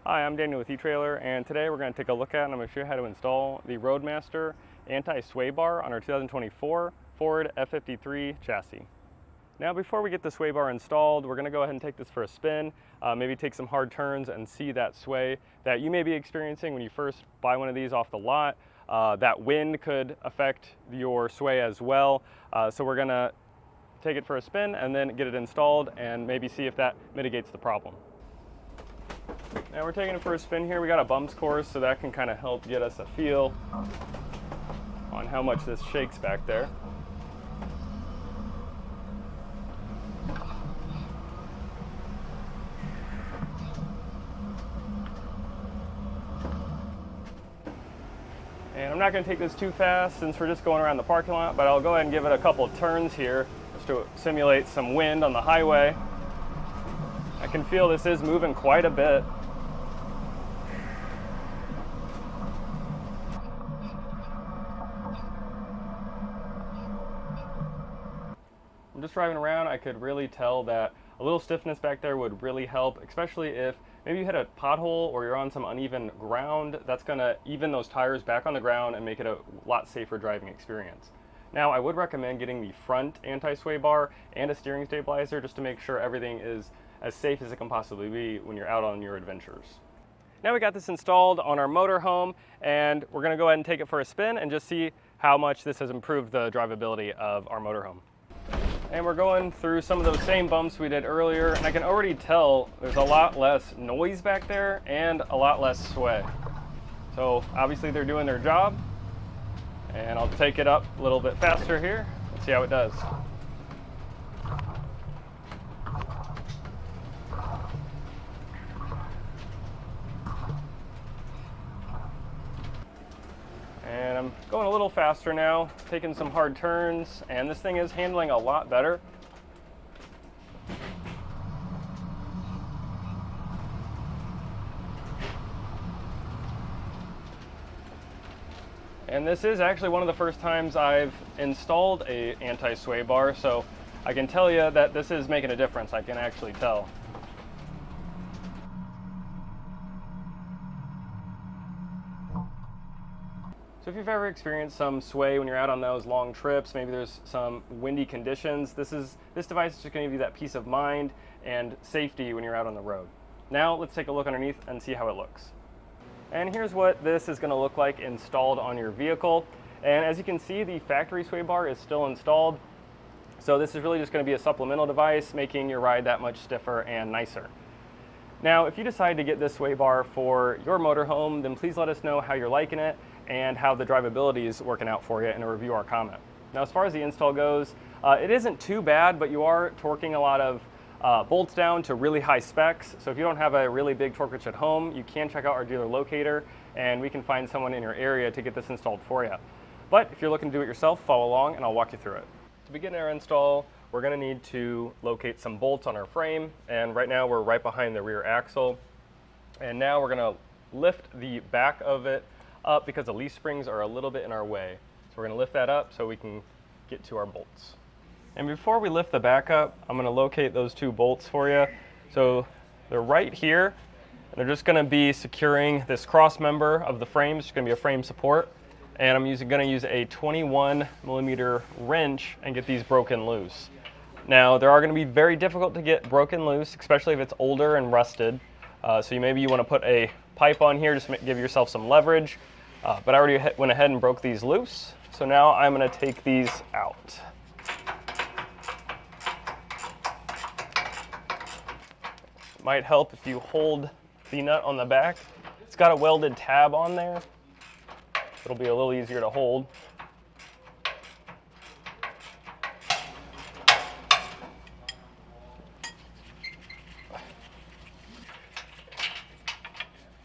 Hi, I'm Daniel with etrailer, and today we're going to take a look at and I'm going to show you how to install the Roadmaster Anti-Sway Bar on our 2024 Ford F53 chassis. Now before we get the sway bar installed, we're going to go ahead and take this for a spin, maybe take some hard turns and see that sway that you may be experiencing when you first buy one of these off the lot. That wind could affect your sway as well, so we're going to take it for a spin and then get it installed and maybe see if that mitigates the problem. Now we're taking it for a spin here. We got a bumps course, so that can kind of help get us a feel on how much this shakes back there. And I'm not going to take this too fast since we're just going around the parking lot, but I'll go ahead and give it a couple of turns here just to simulate some wind on the highway. I can feel this is moving quite a bit. I'm just driving around, I could really tell that a little stiffness back there would really help, especially if maybe you hit a pothole or you're on some uneven ground. That's going to even those tires back on the ground and make it a lot safer driving experience. Now, I would recommend getting the front anti-sway bar and a steering stabilizer just to make sure everything is as safe as it can possibly be when you're out on your adventures. Now we got this installed on our motorhome, and we're going to go ahead and take it for a spin and just see how much this has improved the drivability of our motorhome. And we're going through some of those same bumps we did earlier, and I can already tell there's a lot less noise back there and a lot less sway. So obviously they're doing their job, and I'll take it up a little bit faster here and see how it does. And I'm going a little faster now, taking some hard turns, and this thing is handling a lot better. And this is actually one of the first times I've installed a anti-sway bar, so I can tell you that this is making a difference. I can actually tell. So if you've ever experienced some sway when you're out on those long trips, maybe there's some windy conditions, this device is just going to give you that peace of mind and safety when you're out on the road. Now let's take a look underneath and see how it looks. And here's what this is going to look like installed on your vehicle. And as you can see, the factory sway bar is still installed. So this is really just going to be a supplemental device, making your ride that much stiffer and nicer. Now, if you decide to get this sway bar for your motorhome, then please let us know how you're liking it and how the drivability is working out for you in a review or comment. Now, as far as the install goes, it isn't too bad, but you are torquing a lot of bolts down to really high specs. So if you don't have a really big torque wrench at home, you can check out our dealer locator, and we can find someone in your area to get this installed for you. But if you're looking to do it yourself, follow along and I'll walk you through it. To begin our install, we're going to need to locate some bolts on our frame, and right now we're right behind the rear axle. And now we're going to lift the back of it up because the leaf springs are a little bit in our way. So we're going to lift that up so we can get to our bolts. And before we lift the back up, I'm going to locate those two bolts for you. So they're right here, and they're just going to be securing this cross member of the frame. It's going to be a frame support, and I'm going to use a 21mm wrench and get these broken loose. Now, they are going to be very difficult to get broken loose, especially if it's older and rusted. So maybe you want to put a pipe on here, just give yourself some leverage. But I already went ahead and broke these loose. So now I'm going to take these out. It might help if you hold the nut on the back. It's got a welded tab on there. It'll be a little easier to hold.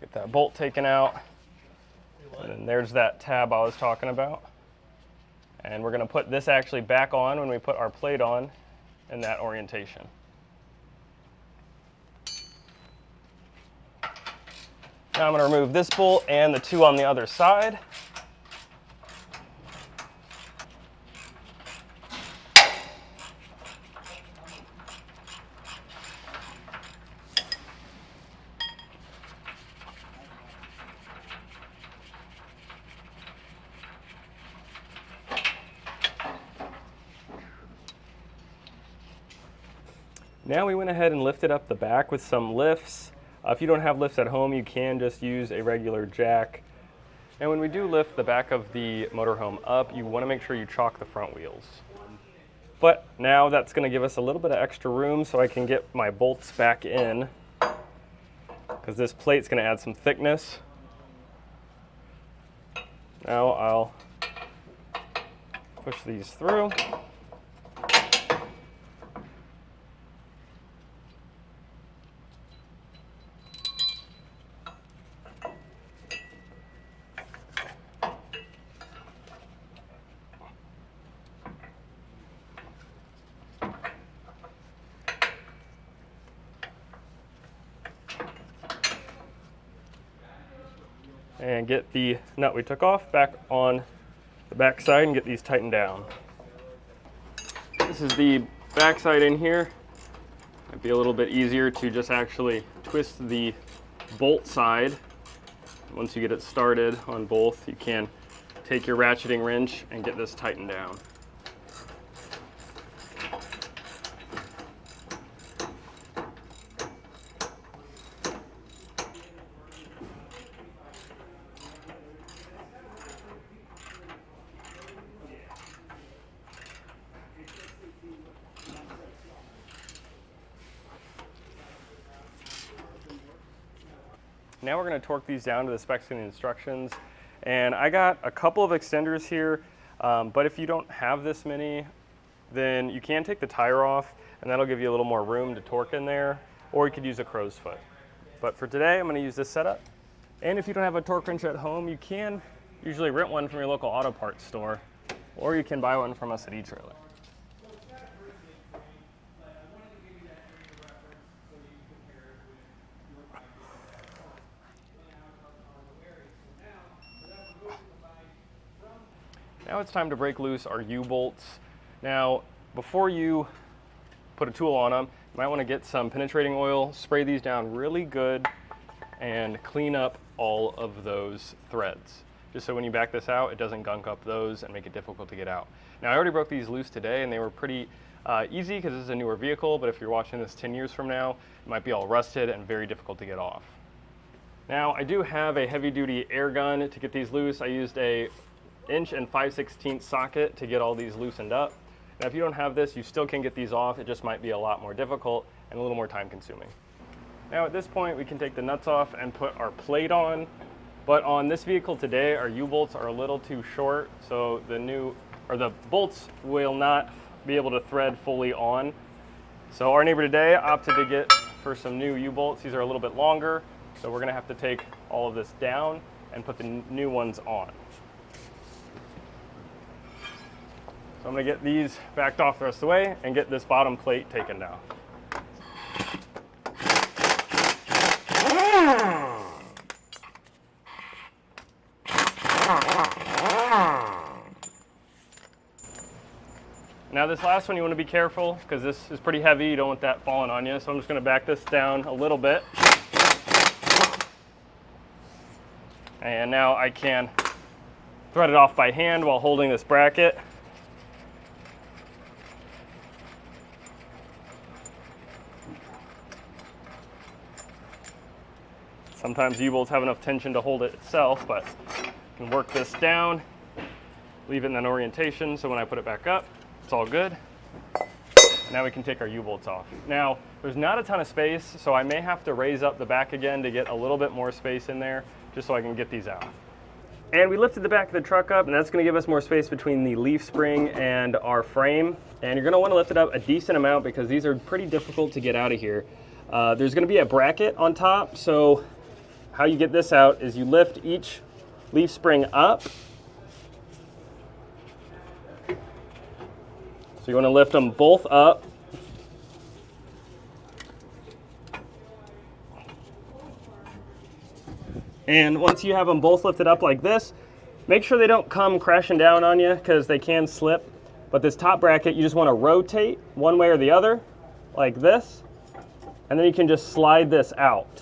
Get that bolt taken out. And then there's that tab I was talking about. And we're going to put this actually back on when we put our plate on in that orientation. Now I'm going to remove this bolt and the two on the other side. Now we went ahead and lifted up the back with some lifts. If you don't have lifts at home, you can just use a regular jack. And when we do lift the back of the motorhome up, you want to make sure you chock the front wheels. But now that's going to give us a little bit of extra room so I can get my bolts back in, because this plate's going to add some thickness. Now I'll push these through. And get the nut we took off back on the back side and get these tightened down. This is the back side in here. Might be a little bit easier to just actually twist the bolt side. Once you get it started on both, you can take your ratcheting wrench and get this tightened down. Now we're going to torque these down to the specs and the instructions. And I got a couple of extenders here, but if you don't have this many, then you can take the tire off and that'll give you a little more room to torque in there, or you could use a crow's foot. But for today, I'm going to use this setup. And if you don't have a torque wrench at home, you can usually rent one from your local auto parts store, or you can buy one from us at etrailer. Now it's time to break loose our U-bolts. Now, before you put a tool on them, you might want to get some penetrating oil, spray these down really good, and clean up all of those threads. Just so when you back this out, it doesn't gunk up those and make it difficult to get out. Now, I already broke these loose today, and they were pretty easy because this is a newer vehicle, but if you're watching this 10 years from now, it might be all rusted and very difficult to get off. Now, I do have a heavy-duty air gun to get these loose. I used a 1 5/16 inch socket to get all these loosened up. Now if you don't have this, you still can get these off. It just might be a lot more difficult and a little more time consuming. Now at this point, we can take the nuts off and put our plate on. But on this vehicle today, our U-bolts are a little too short, so the bolts will not be able to thread fully on. So our neighbor today opted to get for some new U-bolts. These are a little bit longer, so we're gonna have to take all of this down and put the new ones on. So I'm going to get these backed off the rest of the way and get this bottom plate taken down. Now this last one you want to be careful because this is pretty heavy. You don't want that falling on you. So I'm just going to back this down a little bit. And now I can thread it off by hand while holding this bracket. Sometimes U-bolts have enough tension to hold it itself, but you can work this down, leave it in an orientation so when I put it back up, it's all good. Now we can take our U-bolts off. Now, there's not a ton of space, so I may have to raise up the back again to get a little bit more space in there, just so I can get these out. And we lifted the back of the truck up, and that's going to give us more space between the leaf spring and our frame. And you're going to want to lift it up a decent amount because these are pretty difficult to get out of here. There's going to be a bracket on top, so how you get this out is you lift each leaf spring up. So you want to lift them both up. And once you have them both lifted up like this, make sure they don't come crashing down on you because they can slip. But this top bracket, you just want to rotate one way or the other, like this. And then you can just slide this out.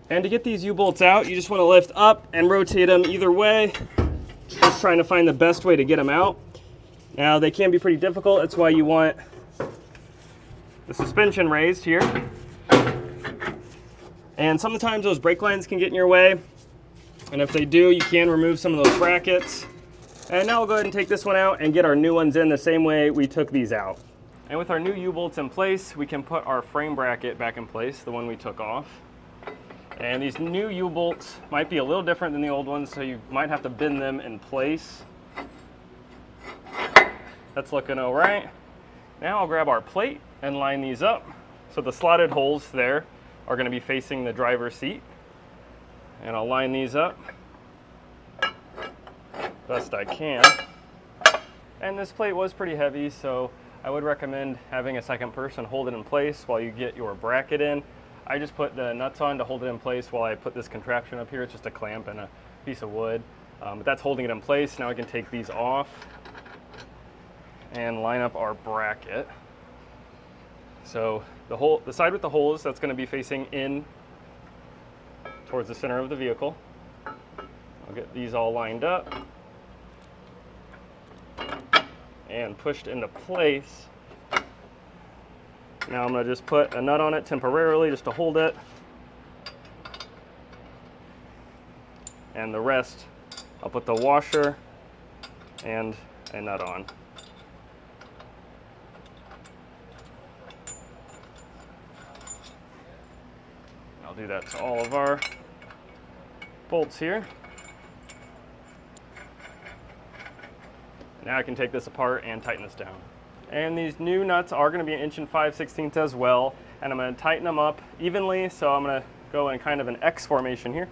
And to get these U-bolts out, you just want to lift up and rotate them either way, just trying to find the best way to get them out. Now they can be pretty difficult. That's why you want the suspension raised here. And sometimes those brake lines can get in your way. And if they do, you can remove some of those brackets. And now we'll go ahead and take this one out and get our new ones in the same way we took these out. And with our new U-bolts in place, we can put our frame bracket back in place, the one we took off. And these new U-bolts might be a little different than the old ones, so you might have to bend them in place. That's looking all right. Now I'll grab our plate and line these up. So the slotted holes there are going to be facing the driver's seat. And I'll line these up best I can. And this plate was pretty heavy, so I would recommend having a second person hold it in place while you get your bracket in. I just put the nuts on to hold it in place while I put this contraption up here. It's just a clamp and a piece of wood, but that's holding it in place. Now I can take these off and line up our bracket. So the side with the holes, that's going to be facing in towards the center of the vehicle. I'll get these all lined up and pushed into place. Now I'm going to just put a nut on it temporarily just to hold it. And the rest, I'll put the washer and a nut on. I'll do that to all of our bolts here. Now I can take this apart and tighten this down. And these new nuts are going to be 1 5/16 inches as well, and I'm going to tighten them up evenly, so I'm going to go in kind of an X formation here.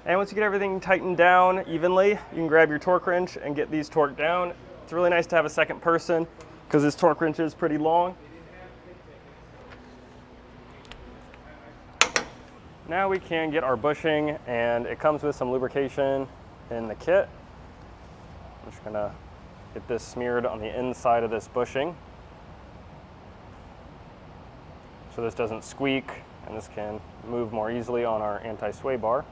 And once you get everything tightened down evenly, you can grab your torque wrench and get these torqued down. It's really nice to have a second person because this torque wrench is pretty long. Now we can get our bushing, and it comes with some lubrication in the kit. I'm just gonna get this smeared on the inside of this bushing so this doesn't squeak and this can move more easily on our anti-sway bar.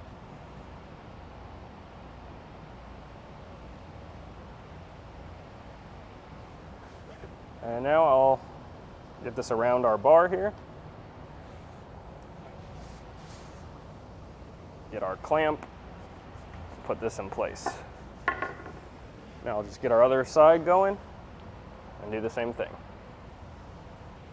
And now I'll get this around our bar here. Get our clamp, put this in place. Now I'll just get our other side going and do the same thing.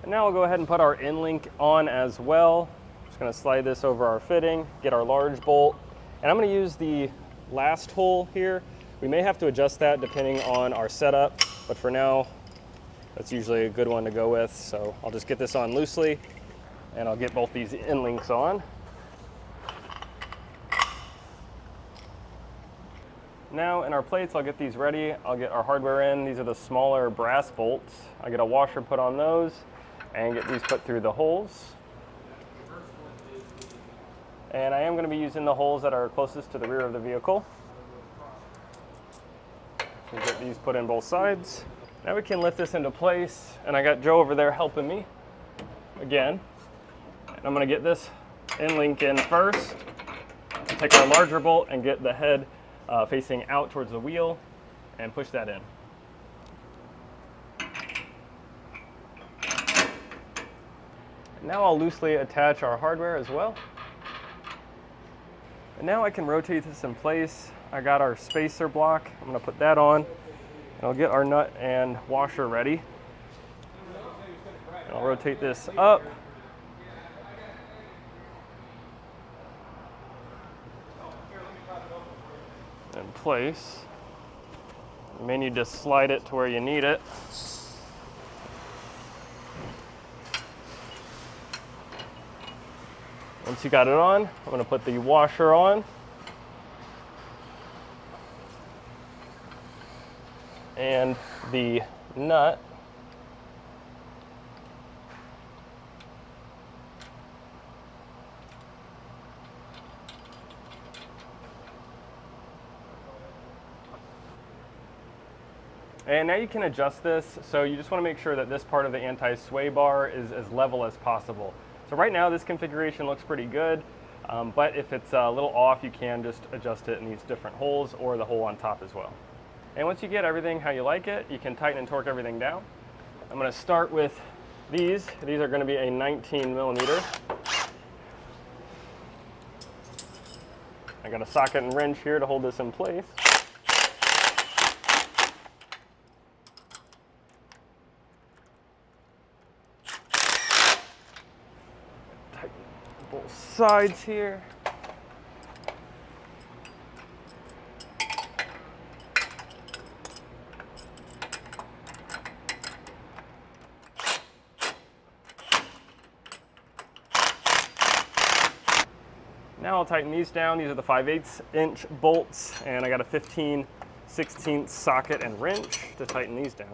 And now I'll go ahead and put our end link on as well. Just gonna slide this over our fitting, get our large bolt, and I'm gonna use the last hole here. We may have to adjust that depending on our setup, but for now, that's usually a good one to go with. So I'll just get this on loosely and I'll get both these end links on. Now in our plates, I'll get these ready. I'll get our hardware in. These are the smaller brass bolts. I get a washer put on those and get these put through the holes. And I am going to be using the holes that are closest to the rear of the vehicle. So get these put in both sides. Now we can lift this into place, and I got Joe over there helping me again. And I'm going to get this end link in first, take our larger bolt and get the head facing out towards the wheel and push that in. Now I'll loosely attach our hardware as well. And now I can rotate this in place. I got our spacer block. I'm going to put that on. I'll get our nut and washer ready. I'll rotate this up. In place. You may need to slide it to where you need it. Once you got it on, I'm going to put the washer on. And the nut. And now you can adjust this, so you just want to make sure that this part of the anti-sway bar is as level as possible. So right now this configuration looks pretty good, but if it's a little off, you can just adjust it in these different holes or the hole on top as well. And once you get everything how you like it, you can tighten and torque everything down. I'm going to start with these. These are going to be a 19 millimeter. I got a socket and wrench here to hold this in place. Tighten both sides here. Now I'll tighten these down. These are the 5/8 inch bolts, and I got a 15/16 socket and wrench to tighten these down.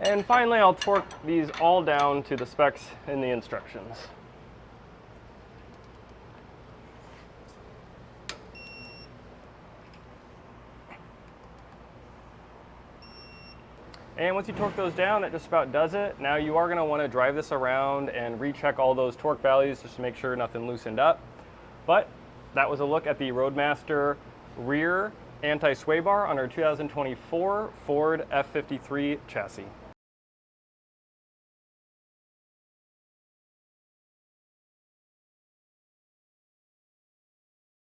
And finally, I'll torque these all down to the specs in the instructions. And once you torque those down, that just about does it. Now you are going to want to drive this around and recheck all those torque values just to make sure nothing loosened up. But that was a look at the Roadmaster rear anti-sway bar on our 2024 Ford F53 chassis.